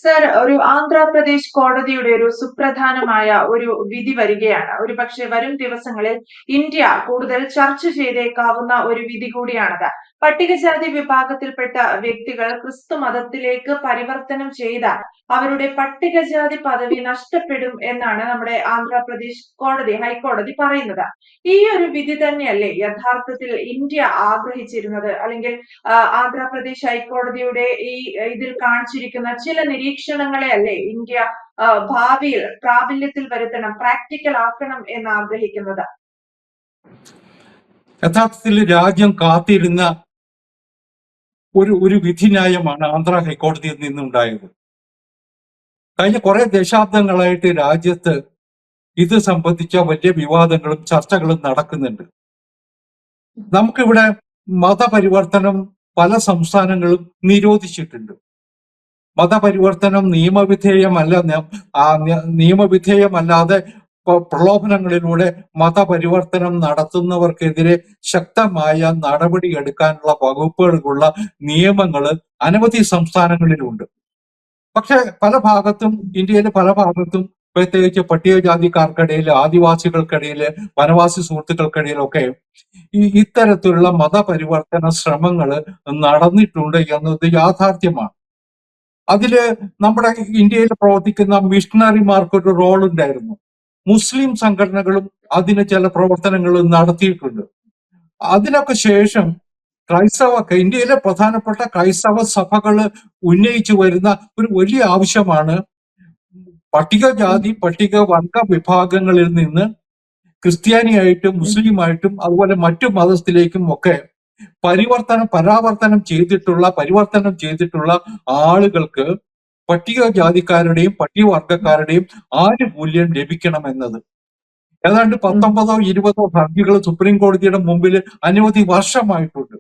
Sir, ഒരു ആന്ധ്രാപ്രദേശ് കോടതിയുടെ ഒരു സുപ്രധാനമായ ഒരു വിധി വരികയാണ്. ഒരുപക്ഷെ വരും ദിവസങ്ങളിൽ ഇന്ത്യ കൂടുതൽ ചർച്ച ചെയ്തേക്കാവുന്ന ഒരു വിധി കൂടിയാണത്. പട്ടികജാതി വിഭാഗത്തിൽപ്പെട്ട വ്യക്തികൾ ക്രിസ്തു മതത്തിലേക്ക് പരിവർത്തനം ചെയ്താൽ അവരുടെ പട്ടികജാതി പദവി നഷ്ടപ്പെടും എന്നാണ് നമ്മുടെ ആന്ധ്രാപ്രദേശ് ഹൈക്കോടതി പറയുന്നത്. ഈ ഒരു വിധി തന്നെയല്ലേ യഥാർത്ഥത്തിൽ ഇന്ത്യ ആഗ്രഹിച്ചിരുന്നത്? അല്ലെങ്കിൽ ആന്ധ്രാപ്രദേശ് ഹൈക്കോടതിയുടെ ഇതിൽ കാണിച്ചിരിക്കുന്ന ചില നിരീക്ഷണങ്ങളെ അല്ലേ ഇന്ത്യ ഭാവിയിൽ പ്രാബല്യത്തിൽ വരുത്തണം, പ്രാക്ടിക്കൽ ആക്കണം എന്ന് ആഗ്രഹിക്കുന്നത്? യഥാർത്ഥത്തിൽ രാജ്യം കാത്തിരുന്ന ഒരു വിധിന്യായമാണ് ആന്ധ്ര ഹൈക്കോടതിയിൽ നിന്നുണ്ടായത്. കഴിഞ്ഞ കുറെ ദശാബ്ദങ്ങളായിട്ട് രാജ്യത്ത് ഇത് സംബന്ധിച്ച വലിയ വിവാദങ്ങളും ചർച്ചകളും നടക്കുന്നുണ്ട്. നമുക്കിവിടെ മതപരിവർത്തനം പല സംസ്ഥാനങ്ങളും നിരോധിച്ചിട്ടുണ്ട്. മതപരിവർത്തനം നിയമവിധേയമല്ലാതെ പ്രലോഭനങ്ങളിലൂടെ മതപരിവർത്തനം നടത്തുന്നവർക്കെതിരെ ശക്തമായ നടപടി എടുക്കാനുള്ള വകുപ്പുകളുള്ള നിയമങ്ങൾ അനവധി സംസ്ഥാനങ്ങളിലുണ്ട്. പക്ഷെ ഇന്ത്യയിലെ പല ഭാഗത്തും പ്രത്യേകിച്ച് പട്ടികജാതിക്കാർക്കിടയിൽ, ആദിവാസികൾക്കിടയിൽ, വനവാസി സുഹൃത്തുക്കൾക്കിടയിലൊക്കെ ഇത്തരത്തിലുള്ള മതപരിവർത്തന ശ്രമങ്ങൾ നടന്നിട്ടുണ്ട് എന്നത് യാഥാർത്ഥ്യമാണ്. അതില് നമ്മുടെ ഇന്ത്യയിൽ പ്രവർത്തിക്കുന്ന മിഷണറിമാർക്കൊരു റോൾ ഉണ്ടായിരുന്നു. മുസ്ലിം സംഘടനകളും അതിന് ചില പ്രവർത്തനങ്ങൾ നടത്തിയിട്ടുണ്ട്. അതിനൊക്കെ ശേഷം ഇന്ത്യയിലെ പ്രധാനപ്പെട്ട ക്രൈസ്തവ സഭകൾ ഉന്നയിച്ചു വരുന്ന ഒരു വലിയ ആവശ്യമാണ് പട്ടികജാതി പട്ടികവർഗ വിഭാഗങ്ങളിൽ നിന്ന് ക്രിസ്ത്യാനിയായിട്ടും മുസ്ലിമായിട്ടും അതുപോലെ മറ്റു മതത്തിലേക്കും ഒക്കെ പരിവർത്തനം ചെയ്തിട്ടുള്ള ആളുകൾക്ക് പട്ടികജാതിക്കാരുടെയും പട്ടികവർഗക്കാരുടെയും ആനുകൂല്യം ലഭിക്കണമെന്നത്. ഏതാണ്ട് 19 or 20 ഹർജികൾ സുപ്രീം കോടതിയുടെ മുമ്പിൽ അനവധി വർഷമായിട്ടുണ്ട്.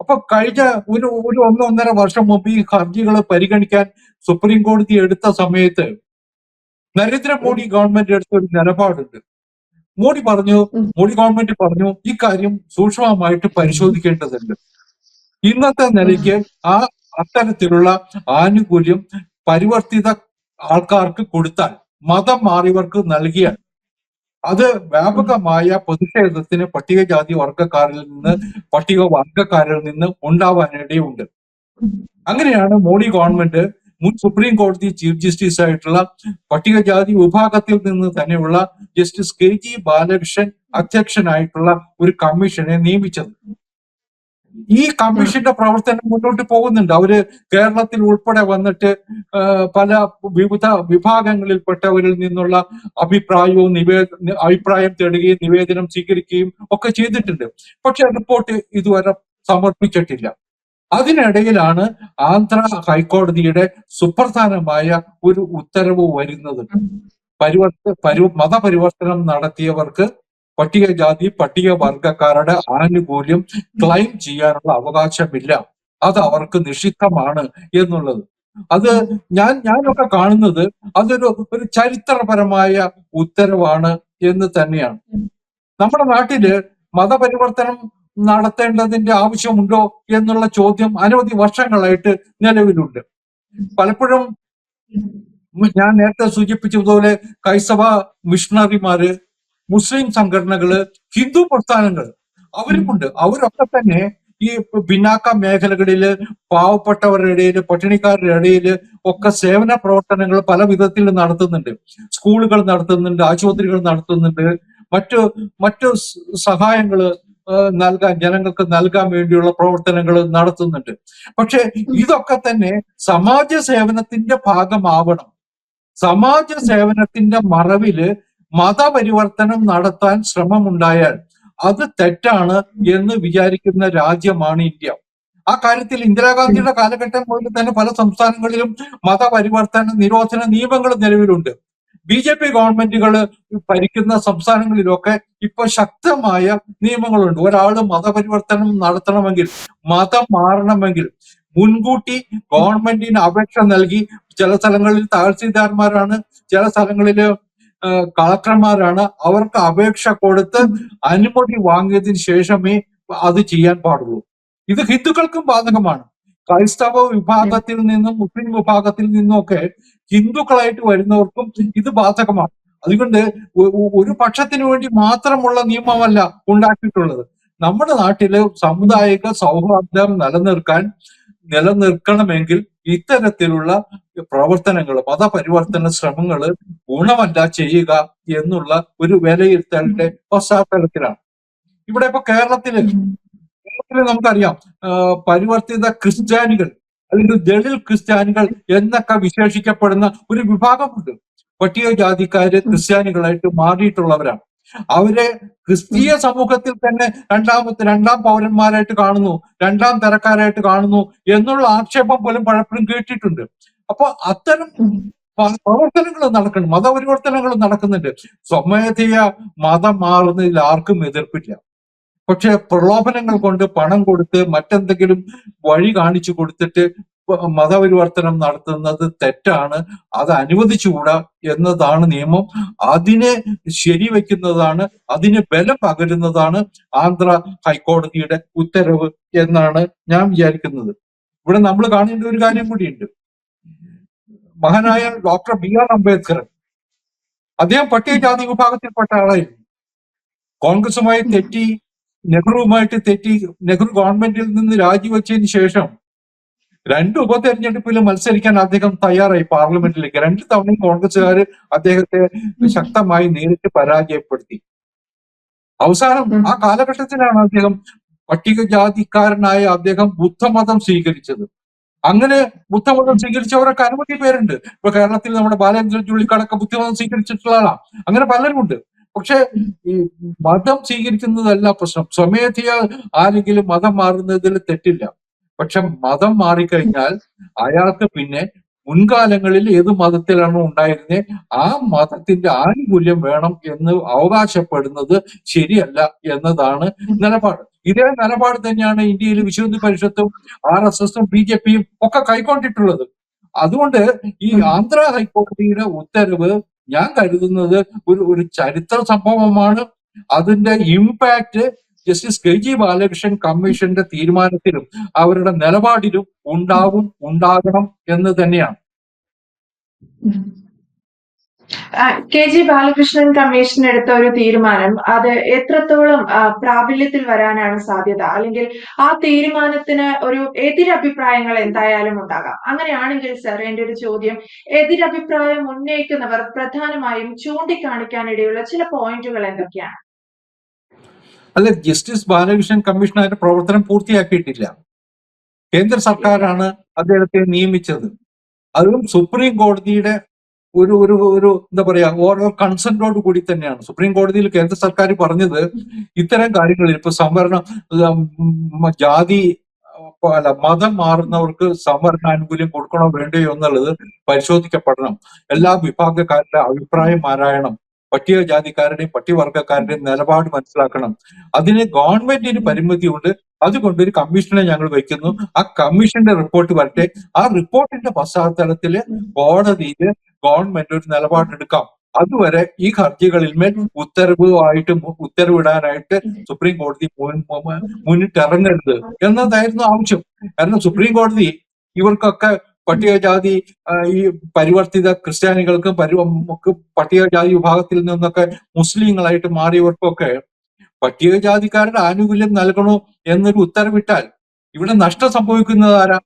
അപ്പൊ കഴിഞ്ഞ ഒരു 1.5 വർഷം മുമ്പ് ഈ ഹർജികൾ പരിഗണിക്കാൻ സുപ്രീം കോടതി എടുത്ത സമയത്ത് നരേന്ദ്രമോദി ഗവൺമെന്റ് എടുത്ത ഒരു നിലപാടുണ്ട്. മോഡി ഗവൺമെന്റ് പറഞ്ഞു ഈ കാര്യം സൂക്ഷ്മമായിട്ട് പരിശോധിക്കേണ്ടതുണ്ട്. ഇന്നത്തെ നിലയ്ക്ക് അത്തരത്തിലുള്ള ആനുകൂല്യം പരിവർത്തിത ആൾക്കാർക്ക് കൊടുത്താൽ, മതം മാറിയവർക്ക് നൽകിയാൽ അത് വ്യാപകമായ പ്രതിഷേധത്തിന് പട്ടികവർഗക്കാരിൽ നിന്ന് ഉണ്ടാവാനിടയുണ്ട്. അങ്ങനെയാണ് മോഡി ഗവൺമെന്റ് മുൻ സുപ്രീം കോടതി ചീഫ് ജസ്റ്റിസ് ആയിട്ടുള്ള പട്ടികജാതി വിഭാഗത്തിൽ നിന്ന് തന്നെയുള്ള ജസ്റ്റിസ് KG ബാലകൃഷ്ണൻ അധ്യക്ഷനായിട്ടുള്ള ഒരു കമ്മീഷനെ നിയമിച്ചത്. ഈ കമ്മീഷന്റെ പ്രവർത്തനം മുന്നോട്ട് പോകുന്നുണ്ട്. അവര് കേരളത്തിൽ ഉൾപ്പെടെ വന്നിട്ട് പല വിവിധ വിഭാഗങ്ങളിൽപ്പെട്ടവരിൽ നിന്നുള്ള അഭിപ്രായം തേടുകയും നിവേദനം സ്വീകരിക്കുകയും ഒക്കെ ചെയ്തിട്ടുണ്ട്. പക്ഷെ റിപ്പോർട്ട് ഇതുവരെ സമർപ്പിച്ചിട്ടില്ല. അതിനിടയിലാണ് ആന്ധ്ര ഹൈക്കോടതിയുടെ സുപ്രധാനമായ ഒരു ഉത്തരവ് വരുന്നത്. മതപരിവർത്തനം നടത്തിയവർക്ക് പട്ടികജാതി പട്ടികവർഗക്കാരുടെ ആനുകൂല്യം ക്ലെയിം ചെയ്യാനുള്ള അവകാശമില്ല, അത് അവർക്ക് നിഷിദ്ധമാണ് എന്നുള്ളത്. അത് ഞാനൊക്കെ കാണുന്നത് ഒരു ചരിത്രപരമായ ഉത്തരവാണ് എന്ന് തന്നെയാണ്. നമ്മുടെ നാട്ടില് മതപരിവർത്തനം നടത്തേണ്ടതിന്റെ ആവശ്യമുണ്ടോ എന്നുള്ള ചോദ്യം അനവധി വർഷങ്ങളായിട്ട് നിലവിലുണ്ട്. പലപ്പോഴും ഞാൻ നേരത്തെ സൂചിപ്പിച്ചതുപോലെ ക്രൈസ്തവ മിഷണറിമാര്, മുസ്ലിം സംഘടനകള്, ഹിന്ദു പ്രസ്ഥാനങ്ങൾ അവരുമുണ്ട്. അവരൊക്കെ തന്നെ ഈ പിന്നാക്ക മേഖലകളില് പാവപ്പെട്ടവരുടെ ഇടയില്, പട്ടിണിക്കാരുടെ ഇടയില് ഒക്കെ സേവന പ്രവർത്തനങ്ങൾ പല വിധത്തിൽ നടത്തുന്നുണ്ട്. സ്കൂളുകൾ നടത്തുന്നുണ്ട്, ആശുപത്രികൾ നടത്തുന്നുണ്ട്, മറ്റു സഹായങ്ങള് ജനങ്ങൾക്ക് നൽകാൻ വേണ്ടിയുള്ള പ്രവർത്തനങ്ങൾ നടത്തുന്നുണ്ട്. പക്ഷെ ഇതൊക്കെ തന്നെ സമാജ സേവനത്തിന്റെ ഭാഗമാവണം. സമാജ സേവനത്തിന്റെ മറവില് മതപരിവർത്തനം നടത്താൻ ശ്രമമുണ്ടായാൽ അത് തെറ്റാണ് എന്ന് വിചാരിക്കുന്ന രാജ്യമാണ് ഇന്ത്യ. ആ കാര്യത്തിൽ ഇന്ദിരാഗാന്ധിയുടെ കാലഘട്ടം മുതൽ തന്നെ പല സംസ്ഥാനങ്ങളിലും മതപരിവർത്തന നിരോധന നിയമങ്ങൾ നിലവിലുണ്ട്. BJP ഗവൺമെന്റുകൾ ഭരിക്കുന്ന സംസ്ഥാനങ്ങളിലൊക്കെ ഇപ്പൊ ശക്തമായ നിയമങ്ങളുണ്ട്. ഒരാള് മതപരിവർത്തനം നടത്തണമെങ്കിൽ, മതം മാറണമെങ്കിൽ മുൻകൂട്ടി ഗവൺമെന്റിന് അപേക്ഷ നൽകി, ചില സ്ഥലങ്ങളിൽ തഹസീൽദാർമാരാണ്, ചില സ്ഥലങ്ങളിൽ കളക്ടർമാരാണ്, അവർക്ക് അപേക്ഷ കൊടുത്ത് അനുമതി വാങ്ങിയതിന് ശേഷമേ അത് ചെയ്യാൻ പാടുള്ളൂ. ഇത് ഹിന്ദുക്കൾക്കും ബാധകമാണ്. ക്രൈസ്തവ വിഭാഗത്തിൽ നിന്നും മുസ്ലിം വിഭാഗത്തിൽ നിന്നും ഒക്കെ ഹിന്ദുക്കളായിട്ട് വരുന്നവർക്കും ഇത് ബാധകമാണ്. അതുകൊണ്ട് ഒരു പക്ഷത്തിന് വേണ്ടി മാത്രമുള്ള നിയമമല്ല ഉണ്ടാക്കിയിട്ടുള്ളത്. നമ്മുടെ നാട്ടില് സാമുദായിക സൗഹാർദ്ദം നിലനിൽക്കണമെങ്കിൽ ഇത്തരത്തിലുള്ള പ്രവർത്തനങ്ങൾ, മതപരിവർത്തന ശ്രമങ്ങൾ ഗുണമല്ല ചെയ്യുക എന്നുള്ള ഒരു വിലയിരുത്തലിന്റെ പശ്ചാത്തലത്തിലാണ്. ഇവിടെ ഇപ്പൊ കേരളത്തില് നമുക്കറിയാം, പരിവർത്തിത ക്രിസ്ത്യാനികൾ അല്ലെങ്കിൽ ദളിത് ക്രിസ്ത്യാനികൾ എന്നൊക്കെ വിശേഷിക്കപ്പെടുന്ന ഒരു വിഭാഗമുണ്ട്. പട്ടികജാതിക്കാര് ക്രിസ്ത്യാനികളായിട്ട് മാറിയിട്ടുള്ളവരാണ്. അവരെ ക്രിസ്തീയ സമൂഹത്തിൽ തന്നെ രണ്ടാം പൗരന്മാരായിട്ട് കാണുന്നു, രണ്ടാം തരക്കാരായിട്ട് കാണുന്നു എന്നുള്ള ആക്ഷേപം പോലും പലപ്പോഴും കേട്ടിട്ടുണ്ട്. അപ്പൊ അത്തരം പ്രവർത്തനങ്ങൾ നടക്കുന്നുണ്ട്, മതപരിവർത്തനങ്ങൾ നടക്കുന്നുണ്ട്. സ്വമേധയാ മതം മാറുന്നതിൽ ആർക്കും എതിർപ്പില്ല. പക്ഷെ പ്രലോഭനങ്ങൾ കൊണ്ട് പണം കൊടുത്ത് മറ്റെന്തെങ്കിലും വഴി കാണിച്ചു കൊടുത്തിട്ട് മതപരിവർത്തനം നടത്തുന്നത് തെറ്റാണ്, അത് അനുവദിച്ചുകൂടാ എന്നതാണ് നിയമം. അതിനെ ശരിവെക്കുന്നതാണ്, അതിന് ബലം പകരുന്നതാണ് ആന്ധ്ര ഹൈക്കോടതിയുടെ ഉത്തരവ് എന്നാണ് ഞാൻ വിചാരിക്കുന്നത്. ഇവിടെ നമ്മൾ കാണേണ്ട ഒരു കാര്യം കൂടിയുണ്ട്. മഹാനായ ഡോക്ടർ BR അംബേദ്കർ, അദ്ദേഹം പട്ടികജാതി വിഭാഗത്തിൽപ്പെട്ട ആളായിരുന്നു. കോൺഗ്രസുമായി തെറ്റി, നെഹ്റുവുമായിട്ട് തെറ്റി, നെഹ്റു ഗവൺമെന്റിൽ നിന്ന് രാജിവെച്ചതിന് ശേഷം 2 ഉപതെരഞ്ഞെടുപ്പിൽ മത്സരിക്കാൻ അദ്ദേഹം തയ്യാറായി പാർലമെന്റിലേക്ക്. 2 തവണയും കോൺഗ്രസുകാർ അദ്ദേഹത്തെ ശക്തമായി നേരിട്ട് പരാജയപ്പെടുത്തി. അവസാനം ആ കാലഘട്ടത്തിലാണ് അദ്ദേഹം പട്ടികജാതിക്കാരനായ അദ്ദേഹം ബുദ്ധമതം സ്വീകരിച്ചത്. അങ്ങനെ ബുദ്ധമതം സ്വീകരിച്ചവരൊക്കെ അനവധി പേരുണ്ട്. ഇപ്പൊ കേരളത്തിൽ നമ്മുടെ ബാലേന്ദ്രൻ ചുള്ളിക്കാടൊക്കെ ബുദ്ധമതം സ്വീകരിച്ചിട്ടുള്ള ആളാണ്. അങ്ങനെ പലരുമുണ്ട്. പക്ഷെ ഈ മതം സ്വീകരിക്കുന്നതല്ല പ്രശ്നം. സ്വമേധയാ ആരെങ്കിലും മതം മാറുന്നതിൽ തെറ്റില്ല. പക്ഷെ മതം മാറിക്കഴിഞ്ഞാൽ അയാൾക്ക് പിന്നെ മുൻകാലങ്ങളിൽ ഏത് മതത്തിലാണോ ഉണ്ടായിരുന്നത് ആ മതത്തിന്റെ ആനുകൂല്യം വേണം എന്ന് അവകാശപ്പെടുന്നത് ശരിയല്ല എന്നതാണ് നിലപാട്. ഇതേ നിലപാട് തന്നെയാണ് ഇന്ത്യയിൽ വിശ്വ ഹിന്ദു പരിഷത്തും RSSും BJPയും ഒക്കെ കൈക്കൊണ്ടിട്ടുള്ളത്. അതുകൊണ്ട് ഈ ആന്ധ്ര ഹൈക്കോടതിയുടെ ഉത്തരവ് ഞാൻ കരുതുന്നത് ഒരു ചരിത്ര സംഭവമാണ്. അതിന്റെ ഇമ്പാക്ട് ജസ്റ്റിസ് KG ബാലകൃഷ്ണൻ കമ്മീഷന്റെ തീരുമാനത്തിലും അവരുടെ നിലപാടിലും ഉണ്ടാകണം എന്ന് തന്നെയാണ്. KG ബാലകൃഷ്ണൻ കമ്മീഷൻ എടുത്ത ഒരു തീരുമാനം അത് എത്രത്തോളം പ്രാബല്യത്തിൽ വരാനാണ് സാധ്യത, അല്ലെങ്കിൽ ആ തീരുമാനത്തിന് ഒരു എതിരഭിപ്രായങ്ങൾ എന്തായാലും ഉണ്ടാകാം. അങ്ങനെയാണെങ്കിൽ സർ, എന്റെ ഒരു ചോദ്യം, എതിരഭിപ്രായം ഉന്നയിക്കുന്നവർ പ്രധാനമായും ചൂണ്ടിക്കാണിക്കാനിടയുള്ള ചില പോയിന്റുകൾ എന്തൊക്കെയാണ്? അല്ല, ജസ്റ്റിസ് ബാലകൃഷ്ണൻ കമ്മീഷൻ അതിന്റെ പ്രവർത്തനം പൂർത്തിയാക്കിയിട്ടില്ല. കേന്ദ്ര സർക്കാരാണ് അദ്ദേഹത്തെ നിയമിച്ചത്. അതും സുപ്രീം കോടതിയുടെ ഒരു ഒരു ഒരു എന്താ പറയാ ഓരോ കൺസെന്റോട് കൂടി തന്നെയാണ്. സുപ്രീം കോടതിയിൽ കേന്ദ്ര സർക്കാർ പറഞ്ഞത് ഇത്തരം കാര്യങ്ങളിൽ ഇപ്പൊ സംവരണം, ജാതി അല്ല മതം മാറുന്നവർക്ക് സംവരണാനുകൂല്യം കൊടുക്കണോ വേണ്ടയോ എന്നുള്ളത് പരിശോധിക്കപ്പെടണം. എല്ലാ വിഭാഗക്കാരുടെ അഭിപ്രായം ആരായണം. പട്ടികജാതിക്കാരുടെയും പട്ടികവർഗക്കാരുടെയും നിലപാട് മനസ്സിലാക്കണം. അതിന് ഗവൺമെന്റിന് പരിമിതിയുണ്ട്. അതുകൊണ്ട് ഒരു കമ്മീഷനെ ഞങ്ങൾ വയ്ക്കുന്നു. ആ കമ്മീഷന്റെ റിപ്പോർട്ട് വരട്ടെ. ആ റിപ്പോർട്ടിന്റെ പശ്ചാത്തലത്തില് കോടതിയിൽ ഗവൺമെന്റ് ഒരു നിലപാടെടുക്കാം. അതുവരെ ഈ ഹർജികളിന്മേൽ ഉത്തരവിടാനായിട്ട് സുപ്രീം കോടതി മുന്നിട്ടിറങ്ങരുത് എന്നതായിരുന്നു ആവശ്യം. കാരണം സുപ്രീം കോടതി ഇവർക്കൊക്കെ പട്ടികജാതി, ഈ പരിവർത്തിത ക്രിസ്ത്യാനികൾക്കും പട്ടികജാതി വിഭാഗത്തിൽ നിന്നൊക്കെ മുസ്ലിങ്ങളായിട്ട് മാറിയവർക്കൊക്കെ പട്ടികജാതിക്കാരുടെ ആനുകൂല്യം നൽകണോ എന്നൊരു ഉത്തരവിട്ടാൽ ഇവിടെ നഷ്ടം സംഭവിക്കുന്നത് ആരാ?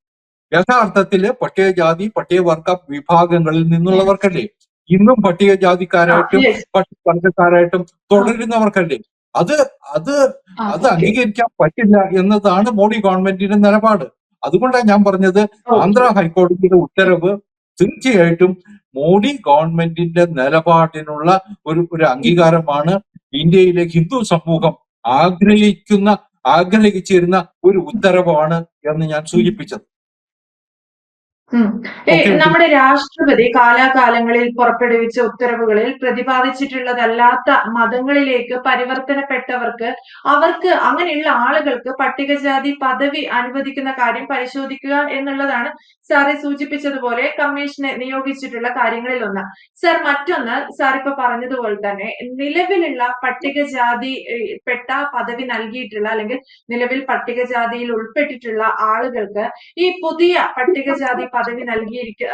യഥാർത്ഥത്തില് പട്ടികജാതി പട്ടികവർഗ വിഭാഗങ്ങളിൽ നിന്നുള്ളവർക്കല്ലേ. ഇന്നും പട്ടികജാതിക്കാരായിട്ടും പട്ടികവർഗക്കാരായിട്ടും തുടരുന്നവർക്കല്ലേ. അത് അത് അത് അംഗീകരിക്കാൻ പറ്റില്ല എന്നതാണ് മോഡി ഗവൺമെന്റിന്റെ നിലപാട്. അതുകൊണ്ടാണ് ഞാൻ പറഞ്ഞത് ആന്ധ്ര ഹൈക്കോടതിയുടെ ഉത്തരവ് തീർച്ചയായിട്ടും മോഡി ഗവൺമെന്റിന്റെ നിലപാടിനുള്ള ഒരു അംഗീകാരമാണ്. ഇന്ത്യയിലെ ഹിന്ദു സമൂഹം ആഗ്രഹിച്ചിരുന്ന ഒരു ഉത്തരവാണ് എന്ന് ഞാൻ സൂചിപ്പിച്ചത്. നമ്മുടെ രാഷ്ട്രപതി കാലാകാലങ്ങളിൽ പുറപ്പെടുവിച്ച ഉത്തരവുകളിൽ പ്രതിപാദിച്ചിട്ടുള്ളതല്ലാത്ത മതങ്ങളിലേക്ക് പരിവർത്തനപ്പെട്ടവർക്ക്, അവർക്ക് അങ്ങനെയുള്ള ആളുകൾക്ക് പട്ടികജാതി പദവി അനുവദിക്കുന്ന കാര്യം പരിശോധിക്കുക എന്നുള്ളതാണ് സാറെ സൂചിപ്പിച്ചതുപോലെ കമ്മീഷനെ നിയോഗിച്ചിട്ടുള്ള കാര്യങ്ങളിൽ ഒന്ന്. സർ മറ്റൊന്ന് സാർ ഇപ്പൊ പറഞ്ഞതുപോലെ തന്നെ നിലവിലുള്ള പട്ടികജാതി പെട്ട പദവി നൽകിയിട്ടുള്ള അല്ലെങ്കിൽ നിലവിൽ പട്ടികജാതിയിൽ ഉൾപ്പെട്ടിട്ടുള്ള ആളുകൾക്ക് ഈ പുതിയ പട്ടികജാതി പദവി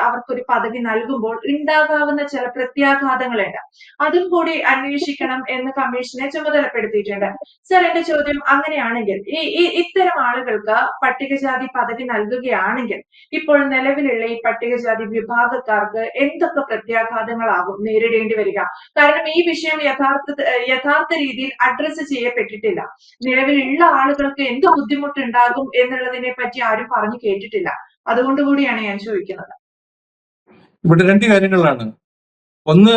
അവർക്കൊരു പദവി നൽകുമ്പോൾ ഉണ്ടാകാവുന്ന ചില പ്രത്യാഘാതങ്ങളുണ്ട്. അതും കൂടി അന്വേഷിക്കണം എന്ന് കമ്മീഷനെ ചുമതലപ്പെടുത്തിയിട്ടുണ്ട്. സർ എന്റെ ചോദ്യം അങ്ങനെയാണെങ്കിൽ ഇത്തരം ആളുകൾക്ക് പട്ടികജാതി പദവി നൽകുകയാണെങ്കിൽ ഇപ്പോൾ നിലവിലുള്ള ഈ പട്ടികജാതി വിഭാഗക്കാർക്ക് എന്തൊക്കെ പ്രത്യാഘാതങ്ങളാകും നേരിടേണ്ടി വരിക? കാരണം ഈ വിഷയം യഥാർത്ഥ രീതിയിൽ അഡ്രസ്സ് ചെയ്യപ്പെട്ടിട്ടില്ല. നിലവിലുള്ള ആളുകൾക്ക് എന്ത് ബുദ്ധിമുട്ടുണ്ടാകും എന്നുള്ളതിനെ പറ്റി ആരും പറഞ്ഞു കേട്ടിട്ടില്ല. അതുകൊണ്ട് കൂടിയാണ് ഞാൻ ചോദിക്കുന്നത്. ഇവിടെ രണ്ട് കാര്യങ്ങളാണ്. ഒന്ന്,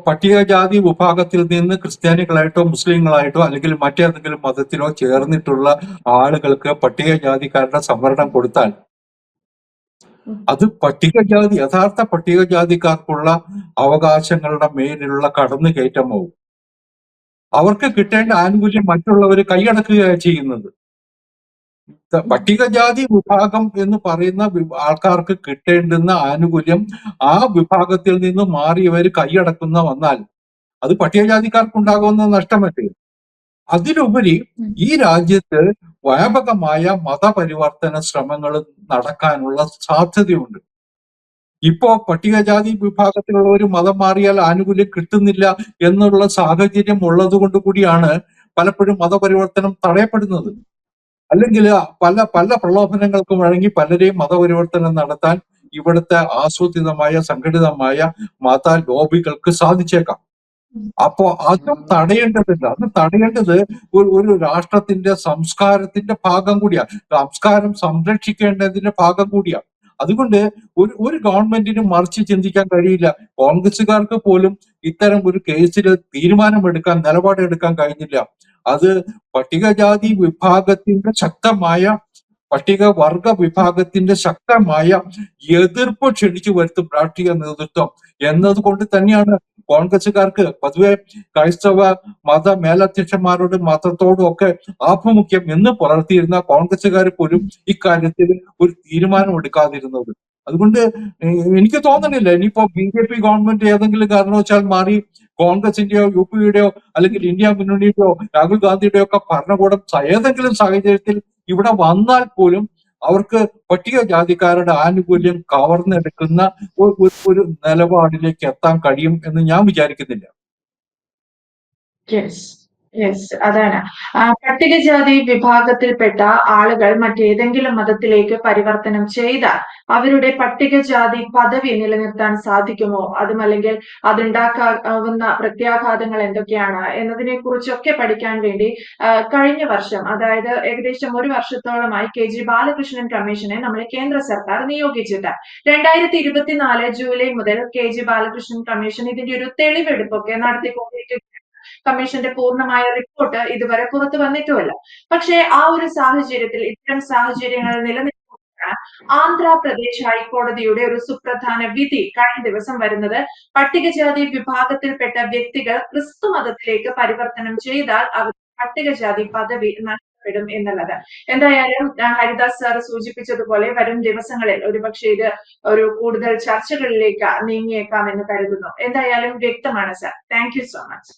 പട്ടികജാതി വിഭാഗത്തിൽ നിന്ന് ക്രിസ്ത്യാനികളായിട്ടോ മുസ്ലിങ്ങളായിട്ടോ അല്ലെങ്കിൽ മറ്റേതെങ്കിലും മതത്തിലോ ചേർന്നിട്ടുള്ള ആളുകൾക്ക് പട്ടികജാതിക്കാരുടെ സംവരണം കൊടുത്താൽ അത് യഥാർത്ഥ പട്ടികജാതിക്കാർക്കുള്ള അവകാശങ്ങളുടെ മേലുള്ള കടന്നുകയറ്റമാവും. അവർക്ക് കിട്ടേണ്ട ആനുകൂല്യം മറ്റുള്ളവർ കൈയടക്കുകയാണ് ചെയ്യുന്നത്. പട്ടികജാതി വിഭാഗം എന്ന് പറയുന്ന ആൾക്കാർക്ക് കിട്ടേണ്ടുന്ന ആനുകൂല്യം ആ വിഭാഗത്തിൽ നിന്ന് മാറിയവർ കൈയടക്കുന്ന വന്നാൽ അത് പട്ടികജാതിക്കാർക്കുണ്ടാകുന്ന നഷ്ടമല്ലേ. അതിലുപരി ഈ രാജ്യത്ത് വ്യാപകമായ മതപരിവർത്തന ശ്രമങ്ങൾ നടക്കാനുള്ള സാധ്യതയുണ്ട്. ഇപ്പോ പട്ടികജാതി വിഭാഗത്തിലുള്ളവർ മതം മാറിയാൽ ആനുകൂല്യം കിട്ടുന്നില്ല എന്നുള്ള സാഹചര്യം ഉള്ളത് കൊണ്ട് കൂടിയാണ് പലപ്പോഴും മതപരിവർത്തനം തടയപ്പെടുന്നത്. അല്ലെങ്കിൽ പല പ്രലോഭനങ്ങൾക്കും വഴങ്ങി പലരെയും മതപരിവർത്തനം നടത്താൻ ഇവിടുത്തെ ആസൂത്രിതമായ സംഘടിതമായ മത ലോബികൾക്ക് സാധിച്ചേക്കാം. അപ്പോ അതും തടയേണ്ടതില്ല. അത് തടയേണ്ടത് ഒരു രാഷ്ട്രത്തിന്റെ സംസ്കാരത്തിന്റെ ഭാഗം കൂടിയാണ്. സംസ്കാരം സംരക്ഷിക്കേണ്ടതിന്റെ ഭാഗം കൂടിയാണ്. അതുകൊണ്ട് ഒരു ഗവൺമെന്റിന് മറിച്ച് ചിന്തിക്കാൻ കഴിയില്ല. കോൺഗ്രസുകാർക്ക് പോലും ഇത്തരം ഒരു കേസിൽ തീരുമാനമെടുക്കാൻ, നിലപാടെടുക്കാൻ കഴിഞ്ഞില്ല. അത് പട്ടികജാതി വിഭാഗത്തിന്റെ പട്ടികവർഗ വിഭാഗത്തിന്റെ ശക്തമായ എതിർപ്പ് ക്ഷണിച്ചു വരുത്തും രാഷ്ട്രീയ നേതൃത്വം എന്നതുകൊണ്ട് തന്നെയാണ് കോൺഗ്രസുകാർക്ക് പൊതുവെ ക്രൈസ്തവ മത മേലധ്യക്ഷന്മാരോടും മതത്തോടും ഒക്കെ ആഭിമുഖ്യം എന്ന് പുലർത്തിയിരുന്ന കോൺഗ്രസുകാർ പോലും ഇക്കാര്യത്തിൽ ഒരു തീരുമാനം എടുക്കാതിരുന്നത്. അതുകൊണ്ട് എനിക്ക് തോന്നണില്ല ഇനിയിപ്പോ BJP ഗവൺമെന്റ് ഏതെങ്കിലും കാരണവശാൽ മാറി കോൺഗ്രസിന്റെയോ UPയുടെയോ അല്ലെങ്കിൽ ഇന്ത്യ മുന്നണിയുടെയോ രാഹുൽ ഗാന്ധിയുടെയോ ഒക്കെ ഭരണകൂടം ഏതെങ്കിലും സാഹചര്യത്തിൽ ഇവിടെ വന്നാൽ പോലും അവർക്ക് പട്ടികജാതിക്കാരുടെ ആനുകൂല്യം കവർന്നെടുക്കുന്ന ഒരു നിലപാടിലേക്ക് എത്താൻ കഴിയും എന്ന് ഞാൻ വിചാരിക്കുന്നില്ല. അതാണ് പട്ടികജാതി വിഭാഗത്തിൽപ്പെട്ട ആളുകൾ മറ്റേതെങ്കിലും മതത്തിലേക്ക് പരിവർത്തനം ചെയ്താൽ അവരുടെ പട്ടികജാതി പദവി നിലനിർത്താൻ സാധിക്കുമോ, അതുമല്ലെങ്കിൽ അതുണ്ടാക്കാവുന്ന പ്രത്യാഘാതങ്ങൾ എന്തൊക്കെയാണ് എന്നതിനെ കുറിച്ചൊക്കെ പഠിക്കാൻ വേണ്ടി കഴിഞ്ഞ വർഷം, അതായത് ഏകദേശം ഒരു വർഷത്തോളമായി KG ബാലകൃഷ്ണൻ കമ്മീഷനെ നമ്മളെ കേന്ദ്ര സർക്കാർ നിയോഗിച്ചിട്ട് 2024 ജൂലൈ മുതൽ KG ബാലകൃഷ്ണൻ കമ്മീഷൻ ഇതിന്റെ ഒരു തെളിവെടുപ്പൊക്കെ നടത്തിക്കൊണ്ടിരിക്കുകയാണ്. കമ്മീഷന്റെ പൂർണ്ണമായ റിപ്പോർട്ട് ഇതുവരെ പുറത്തു വന്നിട്ടുമല്ല. പക്ഷേ ആ ഒരു സാഹചര്യത്തിൽ ഇത്തരം സാഹചര്യങ്ങൾ നിലനിൽക്കുമ്പോഴാണ് ആന്ധ്രാപ്രദേശ് ഹൈക്കോടതിയുടെ ഒരു സുപ്രധാന വിധി കഴിഞ്ഞ ദിവസം വരുന്നത്. പട്ടികജാതി വിഭാഗത്തിൽപ്പെട്ട വ്യക്തികൾ ക്രിസ്തു മതത്തിലേക്ക് പരിവർത്തനം ചെയ്താൽ അവർ പട്ടികജാതി പദവി നഷ്ടപ്പെടും എന്നുള്ളത്. എന്തായാലും ഹരിദാസ് സാർ സൂചിപ്പിച്ചതുപോലെ വരും ദിവസങ്ങളിൽ ഒരുപക്ഷെ ഇത് ഒരു കൂടുതൽ ചർച്ചകളിലേക്ക് നീങ്ങിയേക്കാം എന്ന് കരുതുന്നു. എന്തായാലും വ്യക്തമാണ് sir. Thank you so much.